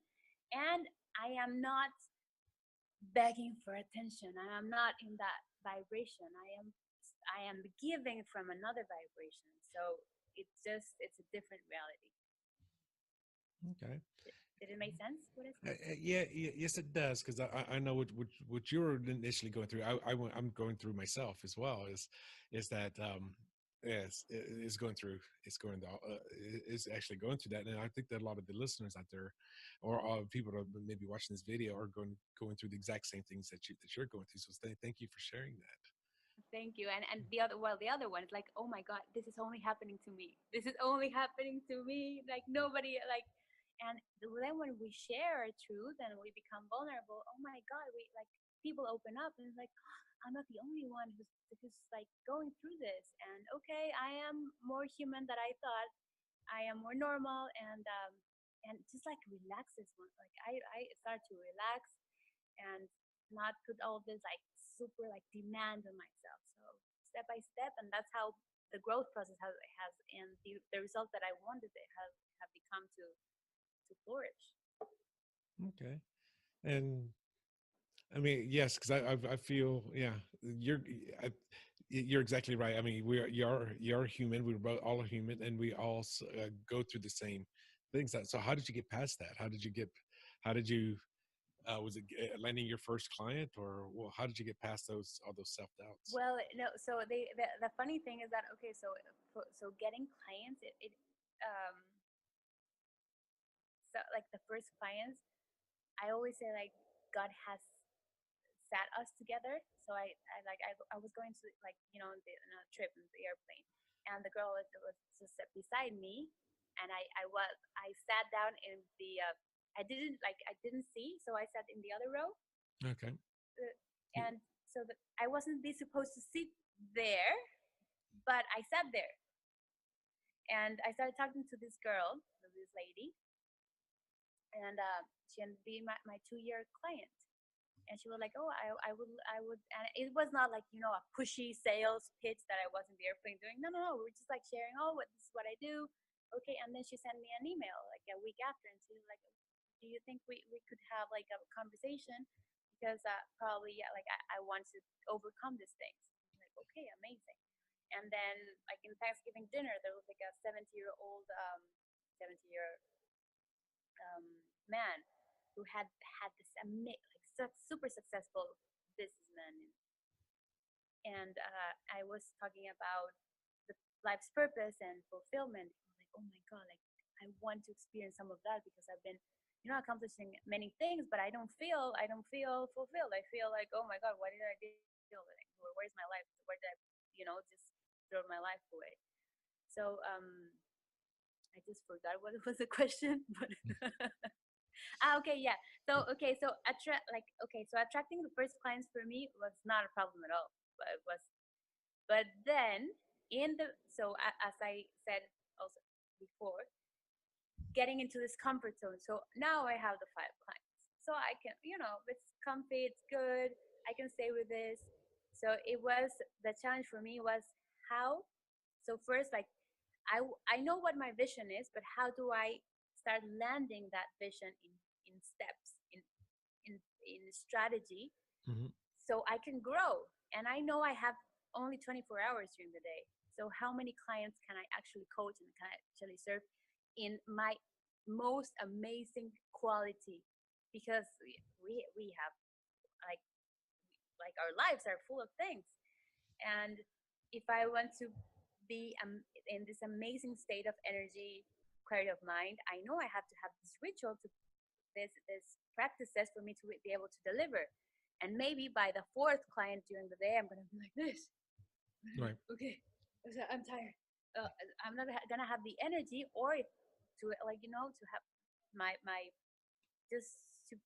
and I am not begging for attention. I am not in that vibration. I am giving from another vibration. So it's a different reality. Okay. Did it make sense? What is it? Yes, it does. Because I know what you were initially going through. I'm going through myself as well. Is that yes, is going through. Is actually going through that, and I think that a lot of the listeners out there, or people that maybe watching this video, are going through the exact same things that you're going through. So thank you for sharing that. Thank you. And the other one is like, oh my God, this is only happening to me. This is only happening to me. Like nobody like. And then when we share our truth and we become vulnerable, oh my God, we like people open up and it's like, oh, I'm not the only one who's like going through this. And okay, I am more human than I thought. I am more normal, and just like relaxes one. Like I start to relax and not put all this like super like demand on myself. So step by step, and that's how the growth process has and the result that I wanted it have become to flourish. Okay. And I mean, yes, because I feel, yeah, you're exactly right. I mean, you're human. We're both all human, and we all go through the same things. So how did you get past that? How did you was it landing your first client, or well, how did you get past all those self doubts? Well, no. So the funny thing is that okay, so getting clients, so like the first clients, I always say like God has sat us together. So I was going to like on a trip in the airplane, and the girl was just beside me, and I sat down in the I didn't see, so I sat in the other row. Okay. And so I wasn't supposed to sit there, but I sat there, and I started talking to this girl, this lady, and she ended up being my 2-year client. And she was like, oh, I would, and it was not like, a pushy sales pitch that I was in the airplane doing. No, we were just like sharing, oh, this is what I do. Okay. And then she sent me an email like a week after, and she was like, do you think we could have like a conversation? Because probably, yeah, like I want to overcome these things. I'm like, okay, amazing. And then like in Thanksgiving dinner, there was like a 70-year-old, 70-year man. who had this super successful businessman, and I was talking about the life's purpose and fulfillment. I'm like, oh my god, like I want to experience some of that because I've been, accomplishing many things, but I don't feel fulfilled. I feel like, oh my god, what did I do? Like, where's my life? Where did I, just throw my life away? So I just forgot what was the question, but okay, yeah. So attracting the first clients for me was not a problem at all, but then as I said also before, getting into this comfort zone. So now I have the 5 clients, so I can, it's comfy, it's good, I can stay with this. So the challenge for me was how. So first, like, I know what my vision is, but how do I start landing that vision in steps, in strategy, so I can grow? And I know I have only 24 hours during the day. So how many clients can I actually coach and can I actually serve in my most amazing quality? Because we have like our lives are full of things, and if I want to be in this amazing state of energy, clarity of mind, I know I have to have this ritual, to this practices for me to be able to deliver. And maybe by the 4th client during the day, I'm gonna be like this. Right. Okay, I'm tired. I'm not gonna have the energy, or to to have my just to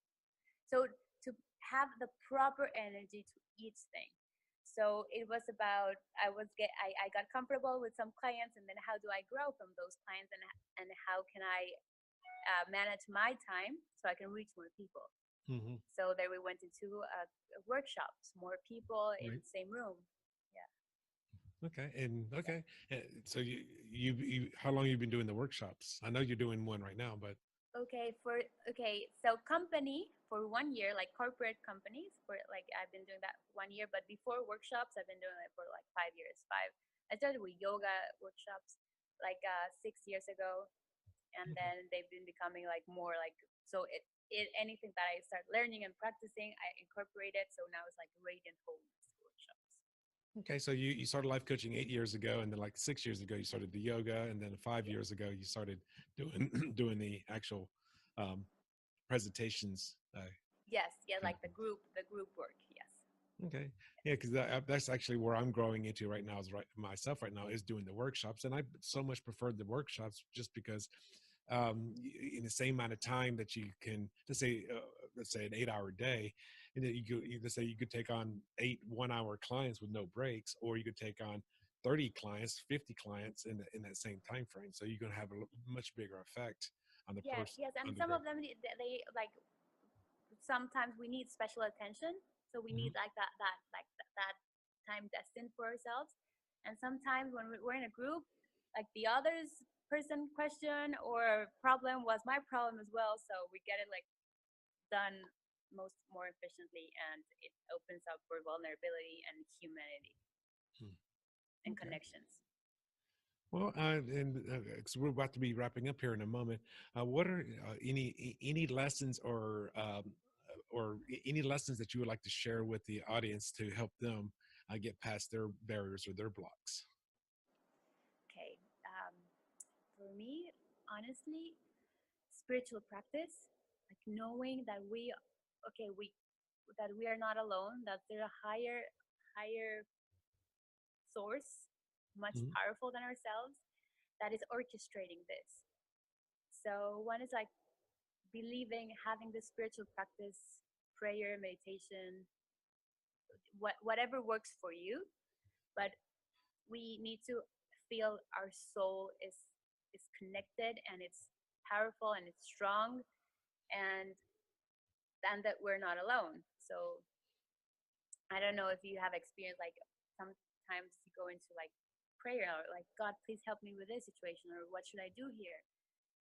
so to have the proper energy to each thing. So it was about, I got comfortable with some clients, and then how do I grow from those clients, and how can I manage my time so I can reach more people. So there we went into workshops, more people in the same room. Yeah. Okay. And so you how long have you been doing the workshops? I know you're doing one right now, but So company for 1 year, like corporate companies, for like I've been doing that 1 year, but before workshops I've been doing it for like 5 years. I started with yoga workshops like 6 years ago, and then they've been becoming like more like, so anything that I start learning and practicing, I incorporate it. So now it's like Radian Wholeness Workshops. okay, so you started life coaching 8 years ago, and then like 6 years ago you started the yoga, and then 5 years ago you started doing doing the actual presentations. Yes, yeah, like the group work. Yes. Okay, yeah, because that's actually where I'm growing into right now. Is myself right now is doing the workshops, and I so much preferred the workshops just because in the same amount of time that you can, let's say an 8-hour day, and that let's say you could take on 8 1-hour clients with no breaks, or you could take on 30 clients, 50 clients in that same time frame. So you're going to have a much bigger effect on the Yes, person. yes, and some of them, they like, sometimes we need special attention, so we need like that time destined for ourselves. And sometimes when we're in a group, like the other's person question or problem was my problem as well, so we get it like done more efficiently, and it opens up for vulnerability and humanity and connections. Well, and because we're about to be wrapping up here in a moment, what are any lessons or any lessons that you would like to share with the audience to help them get past their barriers or their blocks? Okay, for me, honestly, spiritual practice, like knowing that we are not alone, that there's a higher source, much powerful than ourselves, that is orchestrating this. So one is like believing, having the spiritual practice, prayer, meditation, whatever works for you, but we need to feel our soul is connected, and it's powerful, and it's strong, and that we're not alone. So I don't know if you have experienced, like, sometimes you go into like prayer, or like, God, please help me with this situation, or what should I do here?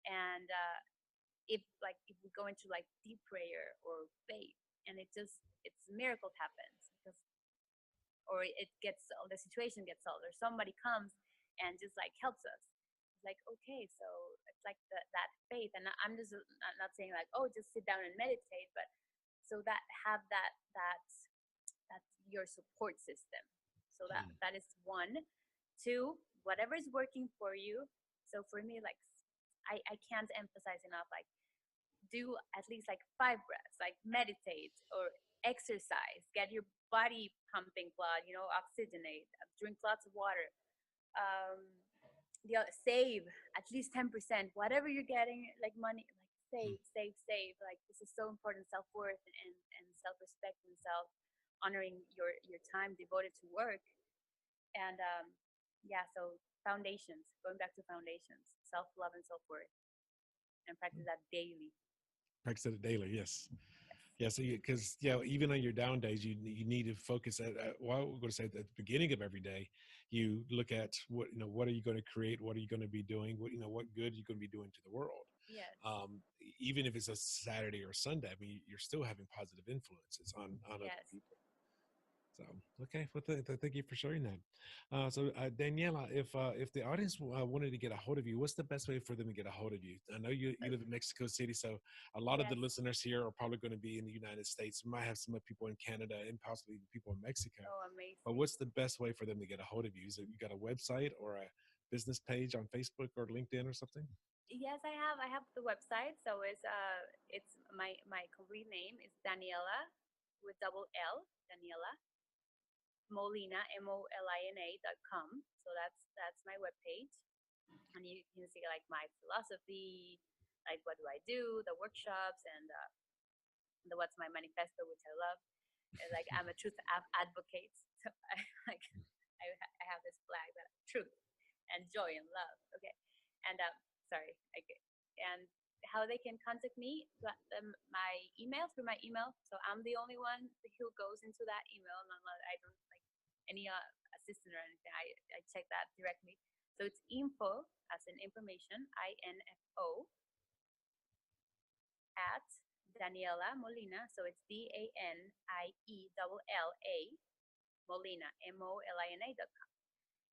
And if we go into like deep prayer or faith, and it's miracles happens, because, or the situation gets solved, or somebody comes and just like helps us. like, okay, so it's like that faith. And I'm just not saying like, oh, just sit down and meditate, but so that have that's your support system. So that is one. Two, whatever is working for you. So for me, like, I can't emphasize enough, like, do at least like 5 breaths, like meditate or exercise, get your body pumping blood, oxygenate, drink lots of water, save at least 10%, whatever you're getting, like money, like save. Like, this is so important, self-worth and self-respect and honoring your time devoted to work. And so foundations, going back to foundations, self-love and self-worth, and practice that daily. Practice it daily, yes. Yeah, so because even on your down days, you need to focus at we're going to say at the beginning of every day, you look at what are you going to create, what are you going to be doing, what good you're going to be doing to the world. Yes. Even if it's a Saturday or Sunday, I mean, you're still having positive influences on other people. So, okay, well, thank you for sharing that. Daniella, if the audience wanted to get a hold of you, what's the best way for them to get a hold of you? I know you live in Mexico City, so a lot of the listeners here are probably going to be in the United States. We might have some people in Canada and possibly people in Mexico. Oh, amazing. But what's the best way for them to get a hold of you? Is it you got a website or a business page on Facebook or LinkedIn or something? Yes, I have the website. So it's my complete name is Daniella with double L, Daniella Molina, MOLINA.com. So that's my webpage, and you can see like my philosophy, like what do I do, the workshops, and the what's my manifesto, which I love. And, like, I'm a truth advocate, so I have this flag that truth and joy and love. Okay, and and how they can contact me, my email, through my email. So I'm the only one who goes into that email. I don't like any assistant or anything. I check that directly. So it's info, as in information, INFO, at Daniella Molina. So it's DANIELLA Molina, MOLINA.com.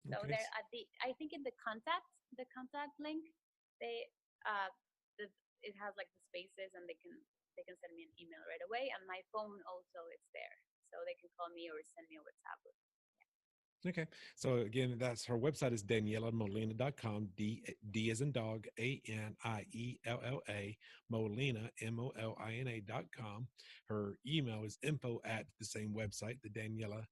So okay. There at I think in the contact link, it has like the spaces, and they can send me an email right away, and my phone also is there, so they can call me or send me a WhatsApp. Okay, so again, that's her website is DanielaMolina.com, D as in dog, ANIELLA, Molina, MOLINA.com. Her email is info at the same website, the Daniella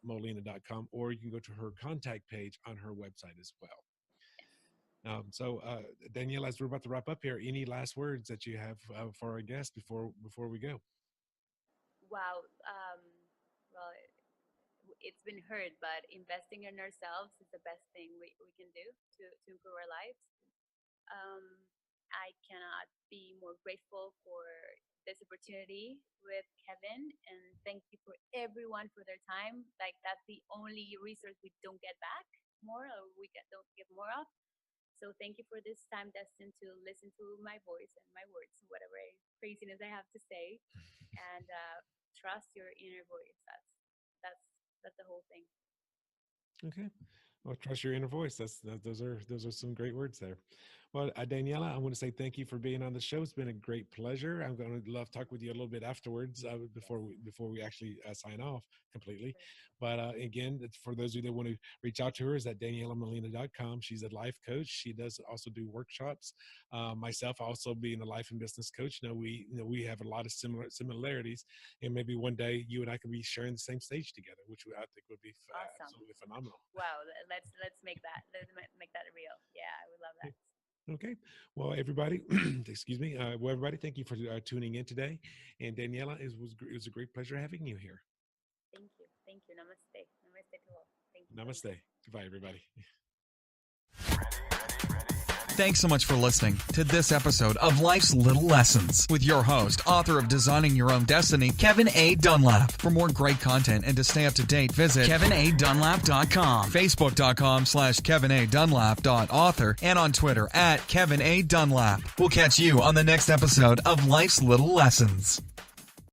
Molina.com, or you can go to her contact page on her website as well. Daniella, as we're about to wrap up here, any last words that you have for our guests before we go? Wow. Well, it's been heard, but investing in ourselves is the best thing we can do to improve our lives. I cannot be more grateful for this opportunity with Kevin, and thank you for everyone for their time. Like, that's the only resource we don't get back more, or don't get more of. So thank you for this time destined to listen to my voice and my words, whatever craziness I have to say, and trust your inner voice. That's the whole thing. Okay. Well, trust your inner voice. Those are some great words there. Well, Daniella, I want to say thank you for being on the show. It's been a great pleasure. I'm going to love talk with you a little bit afterwards before we actually sign off completely. But again, for those of you that want to reach out to her, is at DanielaMolina.com. She's a life coach. She does also do workshops. Myself, also being a life and business coach, we have a lot of similarities, and maybe one day you and I could be sharing the same stage together, which I think would be awesome. Absolutely phenomenal. Wow, let's make that real. Yeah, I would love that. Okay. Well, everybody, excuse me. Everybody, thank you for tuning in today. And Daniella, it was a great pleasure having you here. Thank you. Namaste. Namaste to all. Thank you. Namaste. Goodbye, everybody. Thanks so much for listening to this episode of Life's Little Lessons with your host, author of Designing Your Own Destiny, Kevin A. Dunlap. For more great content and to stay up to date, visit kevinadunlap.com, facebook.com/kevinadunlap.author, and on Twitter @Kevin A. Dunlap. We'll catch you on the next episode of Life's Little Lessons.